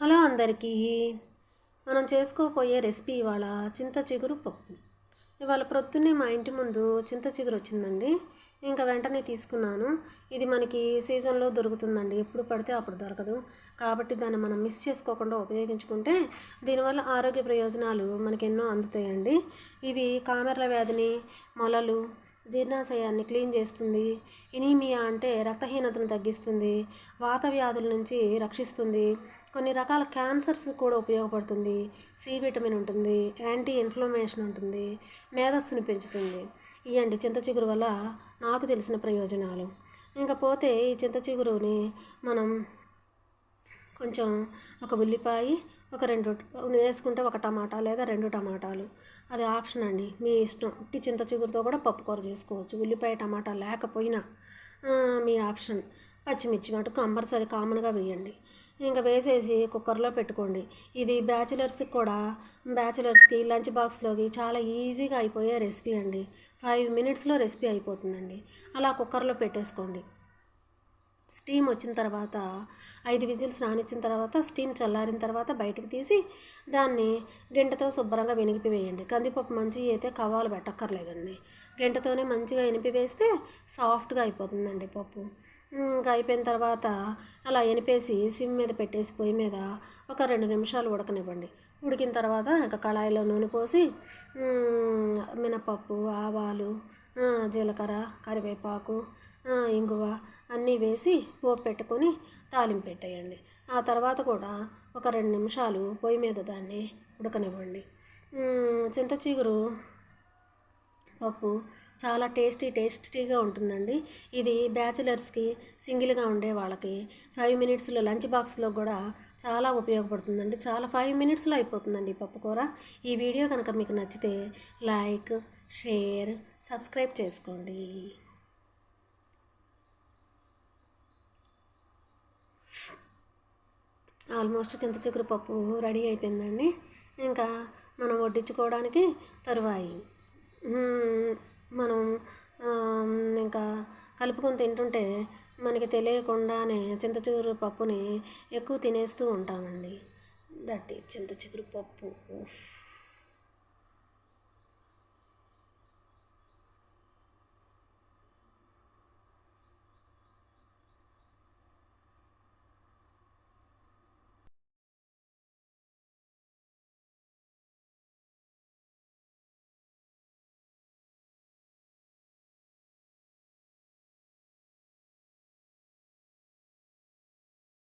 Hello అందరికీ. మనం చేసుకోబోయే రెసిపీ ఇవాళ చింత చిగురు పప్పు. ఇవాళ ప్రొద్దున్నే మా ఇంటి ముందు చింత చిగురు వచ్చిందండి. ఇంకా వెంటనే తీసుకున్నాను. ఇది మనకి సీజన్లో దొరుకుతుందండి, ఎప్పుడు పడితే అప్పుడు దొరకదు. కాబట్టి దాన్ని మనం మిస్ చేసుకోకుండా ఉపయోగించుకుంటే దీనివల్ల ఆరోగ్య ప్రయోజనాలు మనకి ఎన్నో అందుతాయండి. ఇవి కామెర్ల వ్యాధిని, మొలలు, జీర్ణాశయాన్ని క్లీన్ చేస్తుంది. ఎనీమియా అంటే రక్తహీనతను తగ్గిస్తుంది. వాత వ్యాధుల నుంచి రక్షిస్తుంది. కొన్ని రకాల క్యాన్సర్స్ కూడా ఉపయోగపడుతుంది. సి విటమిన్ ఉంటుంది, యాంటీ ఇన్ఫ్లమేషన్ ఉంటుంది, మేధస్సుని పెంచుతుంది. ఇవ్వండి చింత చిగురు వల్ల నాకు తెలిసిన ప్రయోజనాలు. ఇంకా పోతే ఈ చింత చిగురుని మనం కొంచెం ఒక ఉల్లిపాయ, ఒక 2 వేసుకుంటే ఒక టమాటా లేదా 2 టమాటాలు, అది ఆప్షన్ అండి, మీ ఇష్టం. ఉట్టి చింత చిగురుతో కూడా పప్పుకూర చేసుకోవచ్చు, ఉల్లిపాయ టమాటా లేకపోయినా మీ ఆప్షన్. పచ్చిమిర్చి మటుకు కంపల్సరీ కామన్గా వేయండి. ఇంకా వేసేసి కుక్కర్లో పెట్టుకోండి. ఇది బ్యాచిలర్స్కి లంచ్ బాక్స్లోకి చాలా ఈజీగా అయిపోయే రెసిపీ అండి. 5 మినిట్స్లో రెసిపీ అయిపోతుందండి. అలా కుక్కర్లో పెట్టేసుకోండి. స్టీమ్ వచ్చిన తర్వాత 5 విజిల్స్ రానిచ్చిన తర్వాత స్టీమ్ చల్లారిన తర్వాత బయటకు తీసి దాన్ని గెంటతో శుభ్రంగా వెనిపివేయండి. కందిపప్పు మంచిగా అయితే కవ్వాలు పెట్టక్కర్లేదండి. గెంటతోనే మంచిగా వెనిపివేస్తే సాఫ్ట్గా అయిపోతుందండి పప్పు. ఇంకా అయిపోయిన తర్వాత అలా ఎనిపేసి సిమ్ మీద పెట్టేసి పొయ్యి మీద ఒక 2 నిమిషాలు ఉడకనివ్వండి. ఉడికిన తర్వాత ఇంకా కళాయిలో నూనె పోసి మినపప్పు, ఆవాలు, జీలకర్ర, కరివేపాకు, ఇంగువ అన్నీ వేసి పోపు పెట్టుకొని తాలింపు పెట్టేయండి. ఆ తర్వాత కూడా ఒక 2 నిమిషాలు పొయ్యి మీద దాన్ని ఉడకనివ్వండి. చింత చిగురు పప్పు చాలా టేస్టీగా ఉంటుందండి. ఇది బ్యాచిలర్స్కి, సింగిల్గా ఉండే వాళ్ళకి 5 మినిట్స్లో లంచ్ బాక్స్లో కూడా చాలా ఉపయోగపడుతుందండి. 5 మినిట్స్లో అయిపోతుందండి ఈ పప్పు కూర. ఈ వీడియో కనుక మీకు నచ్చితే లైక్, షేర్, సబ్స్క్రైబ్ చేసుకోండి. ఆల్మోస్ట్ చింత చిగురు పప్పు రెడీ అయిపోయిందండి. ఇంకా మనం వడ్డించుకోవడానికి తరువాయి మనం ఇంకా కలుపుకొని తింటుంటే మనకి తెలియకుండానే చింత చిగురు పప్పుని ఎక్కువ తినేస్తూ ఉంటామండి. దట్ ఈజ్ చింత చిగురు పప్పు.